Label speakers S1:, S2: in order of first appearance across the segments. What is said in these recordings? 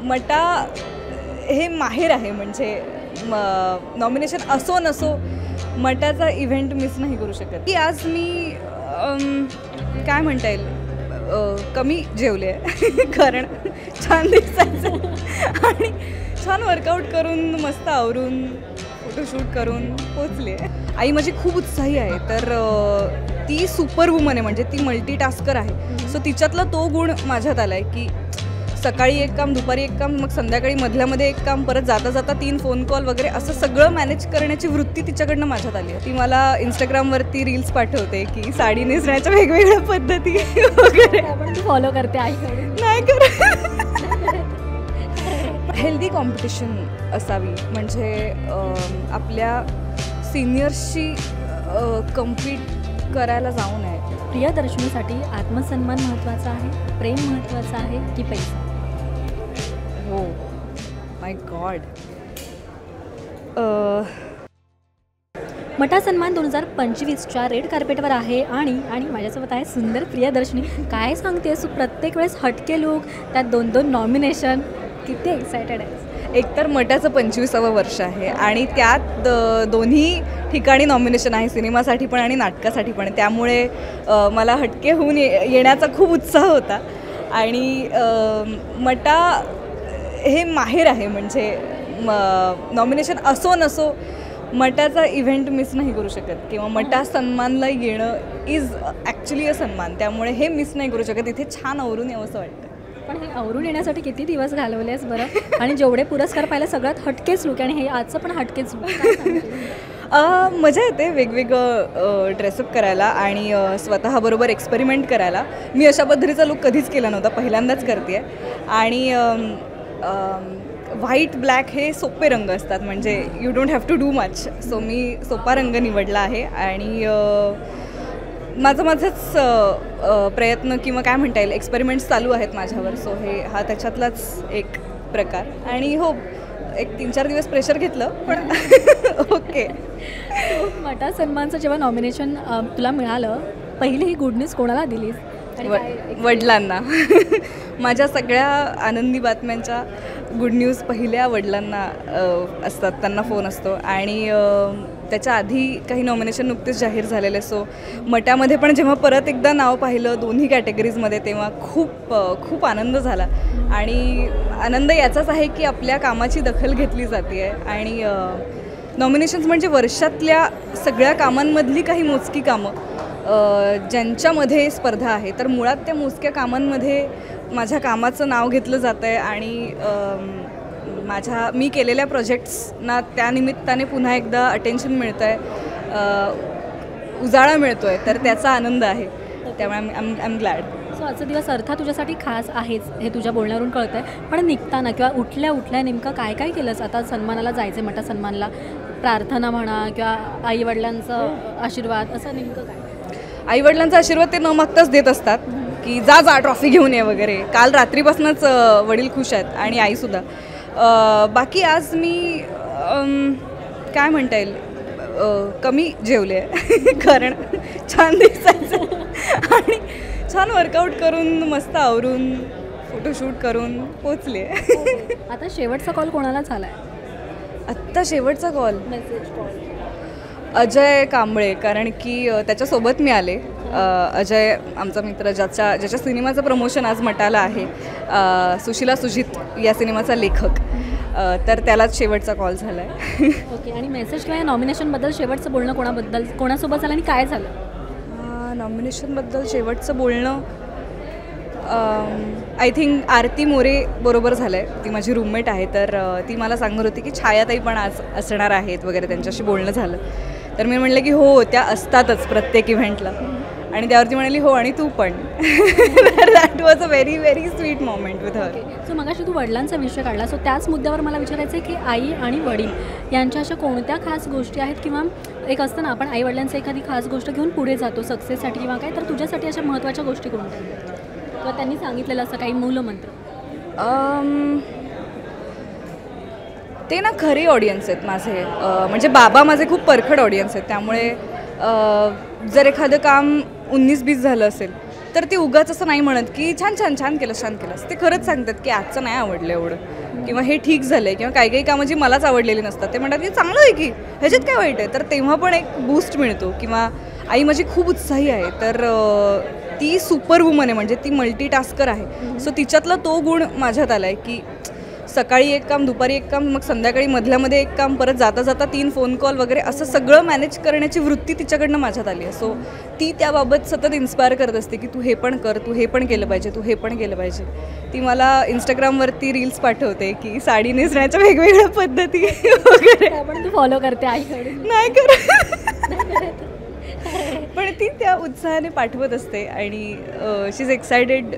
S1: मटा हे माहेर आहे, म्हणजे नॉमिनेशन असो नसो मटाचा इव्हेंट मिस नाही करू शकत. की आज मी काय म्हणता येईल कमी जेवले आहे कारण छान दिसायचं आणि छान वर्कआउट करून मस्त आवरून फोटोशूट करून पोचले. आई माझी खूप उत्साही आहे, तर ती सुपर वुमन आहे, म्हणजे ती मल्टीटास्कर आहे. सो तिच्यातला तो गुण माझ्यात आला आहे की सकाळी एक काम, दुपारी एक काम, मग संध्याकाळी मधल्यामध्ये एक काम, परत जाता जाता 3 फोन कॉल वगैरे असं सगळं मॅनेज करण्याची वृत्ती तिच्याकडनं माझ्यात आली आहे. ती मला इंस्टाग्रामवरती रील्स पाठवते की साडी नेसण्याच्या वेगवेगळ्या पद्धती वगैरे
S2: फॉलो करते आईकडून.
S1: नाही करत. हेल्दी कॉम्पिटिशन असावी, म्हणजे आपल्या सिनियर्सशी कम्पीट करायला जाऊ नये.
S2: प्रियदर्शनीसाठी आत्मसन्मान महत्त्वाचा आहे, प्रेम महत्त्वाचं आहे की पैसा?
S1: हो माय गॉड.
S2: मटा सन्मान 2025च्या रेड कार्पेटवर आहे आणि माझ्यासोबत आहे सुंदर प्रियदर्शनी. काय सांगतेस, प्रत्येक वेळेस हटके लुक, त्यात 2-2 नॉमिनेशन, किती एक्सायटेड आहे?
S1: एकतर मटाचं 25वं वर्ष आहे आणि त्यात दोन्ही ठिकाणी नॉमिनेशन आहे, सिनेमासाठी पण आणि नाटकासाठी पण. त्यामुळे मला हटके होऊन येण्याचा खूप उत्साह होता. आणि मटा हे माहेर आहे, म्हणजे नॉमिनेशन असो नसो मटाचा इव्हेंट मिस नाही करू शकत, किंवा मटा सन्मानला येणं इज ॲक्च्युली अ सन्मान. त्यामुळे हे मिस नाही करू शकत. इथे छान आवरून यावं असं वाटतं.
S2: पण हे आवरून येण्यासाठी किती दिवस घालवलेस बरं? आणि जेवढे पुरस्कार पाहिले सगळ्यात हटकेच लुक, आणि हे आजचं पण हटकेच लुक.
S1: मजा येते वेगवेगळं ड्रेसअप करायला आणि स्वतःबरोबर एक्सपेरिमेंट करायला. मी अशा पद्धतीचा लुक कधीच केला नव्हता, पहिल्यांदाच करते आहे. आणि व्हाईट ब्लॅक हे सोपे रंग असतात, म्हणजे you don't have to do much. So मी सोपा रंग निवडला आहे आणि माझंच प्रयत्न किंवा काय म्हणता येईल एक्सपेरिमेंट्स चालू आहेत माझ्यावर. सो हा त्याच्यातलाच एक प्रकार. आणि हो, एक 3-4 दिवस प्रेशर घेतलं पण ओके.
S2: मटा सन्मानचं जेव्हा नॉमिनेशन तुला मिळालं, पहिली ही गुड न्यूज कोणाला दिलीस?
S1: वडिलांना. माझ्या सगळ्या आनंदी बातम्यांच्या गुड न्यूज पहिल्या वडिलांना असतात, त्यांना फोन असतो. आणि त्याच्या आधी काही नॉमिनेशन नुकतेच जाहीर झालेले. सो मटामध्ये पण जेव्हा परत एकदा नाव पाहिलं दोन्ही कॅटेगरीजमध्ये, तेव्हा खूप आनंद झाला. आणि आनंद याचाच आहे की आपल्या कामाची दखल घेतली जाते आहे. आणि नॉमिनेशन्स म्हणजे वर्षातल्या सगळ्या कामांमधली काही मोजकी कामं ज्यांच्यामध्ये स्पर्धा आहे, तर मुळात त्या मोजक्या कामांमध्ये माझ्या कामाचं नाव घेतलं जातं आहे. आणि मी केलेल्या प्रोजेक्ट्सना त्यानिमित्ताने पुन्हा एकदा अटेन्शन मिळतं आहे, उजाळा मिळतो आहे, तर त्याचा आनंद आहे. त्यामुळे आय एम ग्लॅड.
S2: सो आजचा दिवस अर्थात तुझ्यासाठी खास आहेच, हे तुझ्या बोलण्यावरून कळतं आहे. पण निघताना किंवा उठल्या नेमकं काय केलंस? आता सन्मानाला जायचं आहे, मटा सन्मानला, प्रार्थना म्हणा किंवा आईवडिलांचं आशीर्वाद, असं नेमकं काय?
S1: आईवडिलांचा आशीर्वाद ते न मागताच देत असतात की जा ट्रॉफी घेऊन ये वगैरे. काल रात्रीपासूनच वडील खुश आहेत आणि आईसुद्धा. बाकी आज मी काय म्हणता येईल कमी जेवले आहे कारण छान दिसायचं आणि छान वर्कआउट करून मस्त आवरून फोटोशूट करून पोचले.
S2: आता शेवटचा कॉल कोणाला झाला आहे?
S1: आत्ता शेवटचा call
S2: message call
S1: Ajay Kamble, कारण की त्याच्यासोबत मी आले. अजय आमचा मित्र, ज्याच्या सिनेमाचं प्रमोशन आज मटाला आहे, सुशीला सुजित या सिनेमाचा लेखक, तर त्यालाच शेवटचा कॉल झाला आहे.
S2: ओके. आणि मेसेज किंवा नॉमिनेशनबद्दल शेवटचं बोलणं कोणासोबत झालं आणि काय झालं?
S1: नॉमिनेशनबद्दल शेवटचं बोलणं आय थिंक आरती मोरे बरोबर झालं आहे. ती माझी रूममेट आहे, तर ती मला सांगत होती की छायाताई पण आज असणार आहेत वगैरे, त्यांच्याशी बोलणं झालं. तर मी म्हणलं की हो, त्या असतातच प्रत्येक इव्हेंटला. आणि त्यावरती म्हणाली हो आणि तू पण. That was a very very sweet moment with her.
S2: So मगाशी तू वडिलांचा विषय काढला, सो त्याच मुद्द्यावर मला विचारायचं आहे की आई आणि वडील यांच्या अशा कोणत्या खास गोष्टी आहेत, किंवा एक असतं ना आपण आई वडिलांचं एखादी खास गोष्ट घेऊन पुढे जातो सक्सेससाठी किंवा काय, तर तुझ्यासाठी अशा महत्त्वाच्या गोष्टी कोणत्या किंवा त्यांनी सांगितलेलं असं काही मूलमंत्र?
S1: ते ना खरे ऑडियन्स आहेत माझे, म्हणजे बाबा माझे खूप परखड ऑडियन्स आहेत. त्यामुळे जर एखादं काम 19-20 झालं असेल तर ती उगाच असं नाही म्हणत की छान छान छान केलं छान केलंस. ते खरंच सांगतात की आजचं नाही आवडलं एवढं, किंवा हे ठीक झालं आहे, किंवा काही काही कामं जी मलाच आवडलेली नसतात ते म्हणतात की चांगलं आहे की ह्याच्यात काय वाईट आहे. तर तेव्हा पण एक बूस्ट मिळतो. किंवा आई माझी खूप उत्साही आहे, तर ती सुपर वुमन आहे, म्हणजे ती मल्टीटास्कर आहे. सो तिच्यातला तो गुण माझ्यात आला आहे की सकाळी एक काम, दुपारी एक काम, मग संध्याकाळी मधल्यामध्ये एक काम, परत जाता जाता 3 फोन कॉल वगैरे असं सगळं मॅनेज करण्याची वृत्ती तिच्याकडनं माझ्यात आली आहे. सो ती त्याबाबत सतत इन्स्पायर करत असते की तू हे पण कर, तू हे पण केलं पाहिजे, तू हे पण केलं पाहिजे. ती मला इंस्टाग्रामवरती रील्स पाठवते की साडी नेसण्याच्या वेगवेगळ्या पद्धती वगैरे.
S2: पण तू फॉलो करते आईकडे?
S1: नाही करत, पण ती त्या उत्साहाने पाठवत असते आणि she is excited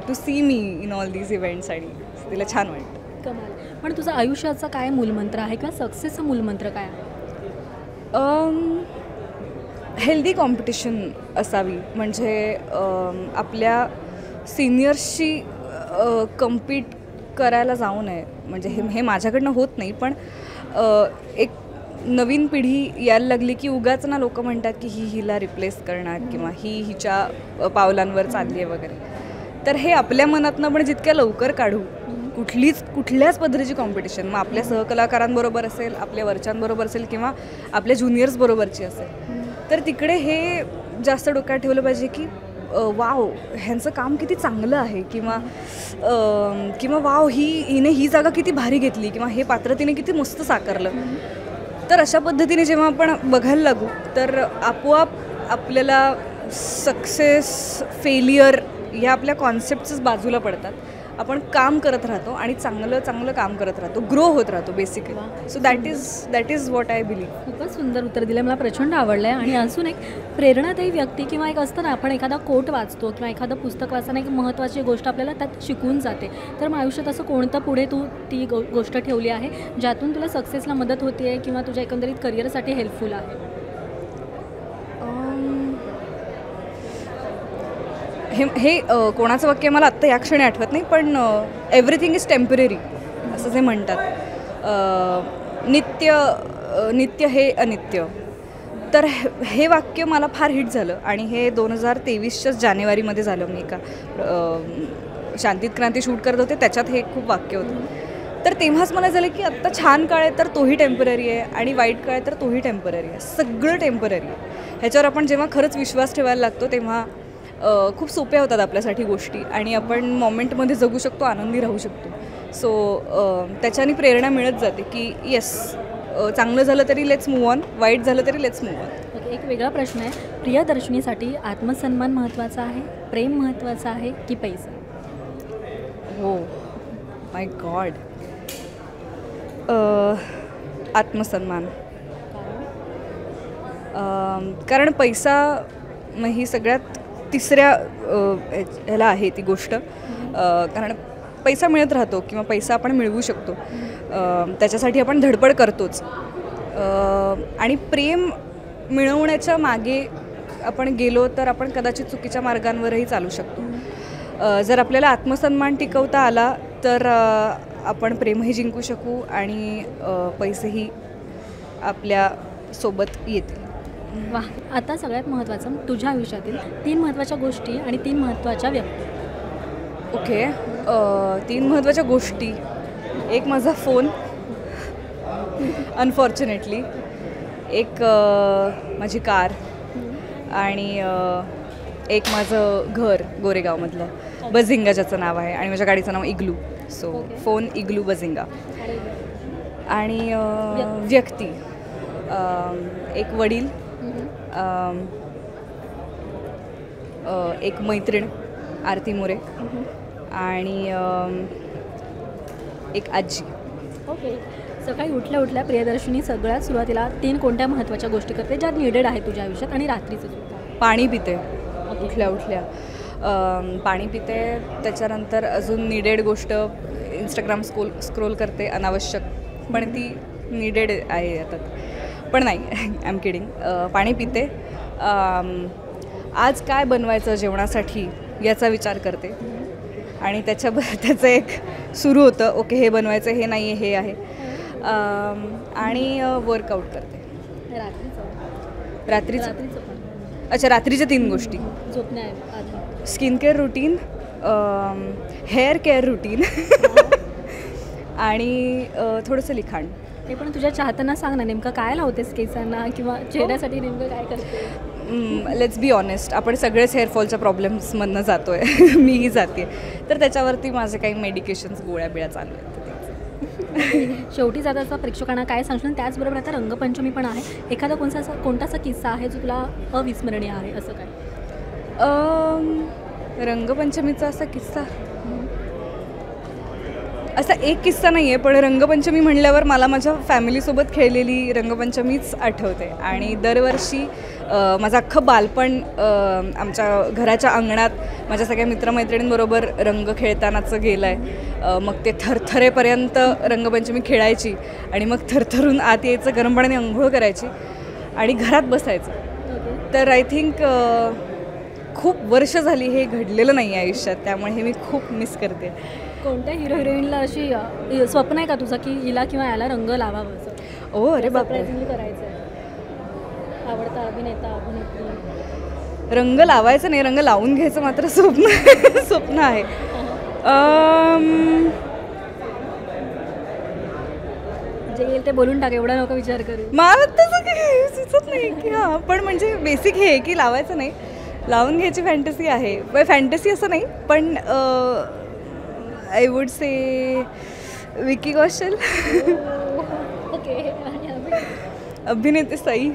S1: to see me in all these events आणि तिला छान वाटतं.
S2: कमाल. पण तुझा आयुष्याचा काय मूलमंत्र आहे किंवा सक्सेसचा मूलमंत्र काय आहे?
S1: हेल्दी कॉम्पिटिशन असावी, म्हणजे आपल्या सिनियर्सशी कम्पीट करायला जाऊ नये. म्हणजे हे माझ्याकडनं होत नाही, पण एक नवीन पिढी यायला लागली की उगाच ना लोक म्हणतात की ही हिला रिप्लेस करणार किंवा ही हिच्या पावलांवर चालली आहे वगैरे. तर हे आपल्या मनातनं पण जितक्या लवकर काढू, कुठल्याच पद्धतीची कॉम्पिटिशन, मग आपल्या सहकलाकारांबरोबर असेल, आपल्या वरच्यांबरोबर असेल किंवा आपल्या ज्युनियर्सबरोबरची असेल, तर तिकडे हे जास्त डोक्यात ठेवलं पाहिजे की वाव ह्यांचं काम किती चांगलं आहे, किंवा वाव हिने ही जागा किती भारी घेतली, किंवा हे पात्र तिने किती मस्त साकारलं. तर अशा पद्धतीने जेव्हा आपण बघायला लागू तर आपोआप आपल्याला सक्सेस फेलियर ह्या आपल्या कॉन्सेप्टच बाजूला पडतात. आपण काम करत राहतो आणि चांगलं काम करत राहतो, ग्रो होत राहतो basically. So that is what I believe.
S2: खूपच सुंदर उत्तर दिलं, मला प्रचंड आवडलं आहे. आणि अजून एक प्रेरणादायी व्यक्ती किंवा एक असतं ना, आपण एखादा कोट वाचतो किंवा एखादं पुस्तक वाचताना एक महत्त्वाची गोष्ट आपल्याला त्यात शिकून जाते. तर मग आयुष्यात असं कोणतं पुढे तू ती गोष्ट ठेवली आहे ज्यातून तुला सक्सेसला मदत होते आहे किंवा तुझ्या एकंदरीत करिअरसाठी हेल्पफुल आहे?
S1: हे कोणाचं वाक्य मला आत्ता या क्षणी आठवत नाही, पण एव्हरीथिंग इज टेम्पररी असं जे म्हणतात. नित्य हे अनित्य. तर हे वाक्य मला फार हिट झालं आणि हे 2023च्याच जानेवारीमध्ये झालं. मी एका शांतीत क्रांती शूट करत होते, त्याच्यात हे खूप वाक्य होतं. तर तेव्हाच मला झालं की आत्ता छान काळ आहे तर तोही टेम्पररी आहे, आणि वाईट काळ आहे तर तोही टेम्पररी आहे. सगळं टेम्पररी आहे. ह्याच्यावर आपण जेव्हा खरंच विश्वास ठेवायला लागतो तेव्हा खूप सोप्या होतात आपल्यासाठी गोष्टी, आणि आपण मोमेंटमध्ये जगू शकतो, आनंदी राहू शकतो. सो त्याच्याने प्रेरणा मिळत जाते की येस, चांगलं झालं तरी लेट्स मूव्ह ऑन, वाईट झालं तरी लेट्स मूव्ह ऑन.
S2: ओके, एक वेगळा प्रश्न आहे. प्रियदर्शनीसाठी आत्मसन्मान महत्त्वाचा आहे, प्रेम महत्त्वाचं आहे की पैसा?
S1: हो, माय गॉड, आत्मसन्मान. कारण पैसा मग ही सगळ्यात तिसऱ्या ह्याला आहे ती गोष्ट. कारण पैसा मिळत राहतो किंवा पैसा आपण मिळवू शकतो, त्याच्यासाठी आपण धडपड करतोच. आणि प्रेम मिळवण्याच्या मागे आपण गेलो तर आपण कदाचित चुकीच्या मार्गांवरही चालू शकतो. जर आपल्याला आत्मसन्मान टिकवता आला तर आपण प्रेमही जिंकू शकू आणि पैसेही आपल्यासोबत येतील.
S2: वा. आता सगळ्यात महत्त्वाचं, तुझ्या आयुष्यातील 3 महत्त्वाच्या गोष्टी आणि 3 महत्त्वाच्या व्यक्ती.
S1: ओके, 3 महत्त्वाच्या गोष्टी. एक माझा फोन अनफॉर्च्युनेटली, एक माझी कार, आणि एक माझं घर गोरेगावमधलं बझिंगा ज्याचं नाव आहे, आणि माझ्या गाडीचं नाव इग्लू. सो फोन, इग्लू, बझिंगा. आणि व्यक्ती, एक वडील, एक मैत्रीण आरती मोरे, आणि एक आजी.
S2: ओके. सकाळी उठल्या उठल्या प्रियदर्शनी सगळ्यात सुरुवातीला 3 कोणत्या महत्त्वाच्या गोष्टी करते ज्यात निडेड आहे तुझ्या आयुष्यात, आणि रात्रीचं सुद्धा?
S1: पाणी पिते. उठल्या उठल्या पाणी पिते. त्याच्यानंतर अजून निडेड गोष्ट इंस्टाग्राम स्क्रोल करते, अनावश्यक, पण ती निडेड आहे आता, पण नाही, आय एम किडिंग. पाणी पिते. आज काय बनवायचं जेवणासाठी याचा विचार करते, आणि त्याचं एक सुरू होतं, ओके हे बनवायचं, हे नाही आहे, हे आहे. आणि वर्कआउट करते.
S2: रात्रीचं
S1: अच्छा, रात्रीच्या 3 गोष्टी.
S2: झोपण्याआधी.
S1: Skin care routine, hair care routine आणि थोडंसं लिखाण.
S2: हे पण तुझ्या चाहत्यांना सांग ना, नेमकं काय लावतेस केसांना किंवा चेहऱ्यासाठी नेमकं काय करते?
S1: लेट्स बी ऑनेस्ट, आपण सगळेच हेअरफॉलच्या प्रॉब्लेम्समधनं जातो आहे. मीही जाते, तर त्याच्यावरती माझे काही मेडिकेशन्स, गोळ्या बिळ्या चालू आहेत.
S2: शेवटी जाता प्रेक्षकांना काय सांगशील? त्याचबरोबर आता रंगपंचमी पण आहे, एखादा कोणतासा किस्सा आहे जो तुला अविस्मरणीय आहे असं काय?
S1: रंगपंचमीचा असा किस्सा, असा एक किस्सा नाही आहे, पण रंगपंचमी म्हणल्यावर मला माझ्या फॅमिलीसोबत खेळलेली रंगपंचमीच आठवते. आणि दरवर्षी माझं अख्खं बालपण आमच्या घराच्या अंगणात माझ्या सगळ्या मित्रमैत्रिणींबरोबर रंग खेळतानाचं गेलं आहे. मग ते थरथरेपर्यंत रंगपंचमी खेळायची आणि मग थरथरून आत यायचं, गरम पाण्याने अंघोळ करायची आणि घरात बसायचं. तर आय थिंक खूप वर्ष झाली हे घडलेलं नाही आहे आयुष्यात, त्यामुळे हे मी खूप मिस करते.
S2: कोणत्या हिरो हिरोईनला अशी स्वप्न आहे का तुझं की हिला किंवा याला रंग लावावं असं?
S1: ओ अरे बापरे,
S2: करायचं आहे. आवडता अभिनेता अभिनेत्री?
S1: रंग लावायचं नाही, रंग लावून घ्यायचं मात्र स्वप्न आहे.
S2: जे येईल ते बोलून टाक, एवढा नको विचार करू.
S1: मला तसं काही सुचत नाही की हां, पण म्हणजे बेसिक हे की लावायचं नाही, लावून घ्यायची फॅन्टसी आहे. फॅन्टसी असं नाही, पण I would say Vicky Kaushal.
S2: Okay.
S1: अभिनेत्री सई.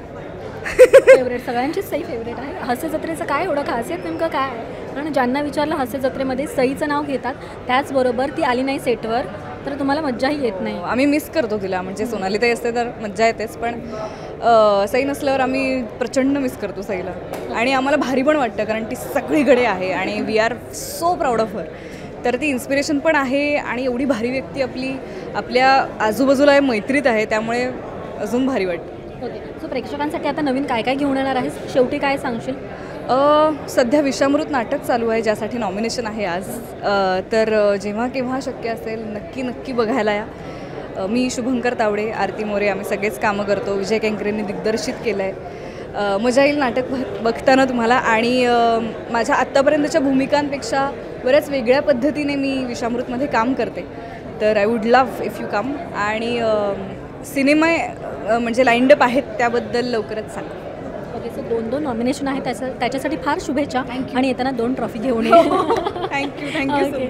S2: फेवरेट, सगळ्यांचीच सई फेवरेट आहे. हास्य जत्रेचं काय एवढं खासियत नेमकं काय आहे? कारण ज्यांना विचारलं हास्य जत्रेमध्ये सईचं नाव घेतात, त्याचबरोबर ती आली नाही सेटवर तर तुम्हाला मज्जाही येत नाही.
S1: आम्ही मिस करतो तिला, म्हणजे सोनालीताई असते तर मज्जा येतेच, पण सई नसल्यावर आम्ही प्रचंड मिस करतो सईला. आणि आम्हाला भारी पण वाटतं, कारण ती सगळीकडे आहे आणि we are so proud of her. तर ती इन्स्पिरेशन पण आहे आणि एवढी भारी व्यक्ती आपल्या आजूबाजूला मैत्रीत आहे, त्यामुळे अजून भारी वाटतं.
S2: ओके. सो प्रेक्षकांसाठी आता नवीन काय काय घेऊन येणार आहेस? शेवटी काय सांगशील?
S1: सध्या विषामृत नाटक चालू आहे, ज्यासाठी नॉमिनेशन आहे आज. तर जेव्हा केव्हा शक्य असेल नक्की बघायला या. मी शुभंकर तावडे, आरती मोरे, आम्ही सगळेच कामं करतो. विजय केंकरेंनी दिग्दर्शित केलं आहे. मजा येईल नाटक बघताना तुम्हाला. आणि माझ्या आत्तापर्यंतच्या भूमिकांपेक्षा बऱ्याच वेगळ्या पद्धतीने मी विषामृतमध्ये काम करते, तर I would love if you come. आणि सिनेमा म्हणजे लाईंडअप आहेत, त्याबद्दल लवकरच सांगा.
S2: ओके. सो 2 नॉमिनेशन आहेत, त्याच्यासाठी फार शुभेच्छा. आणि येताना 2 ट्रॉफी घेऊन ये.
S1: Thank you so much.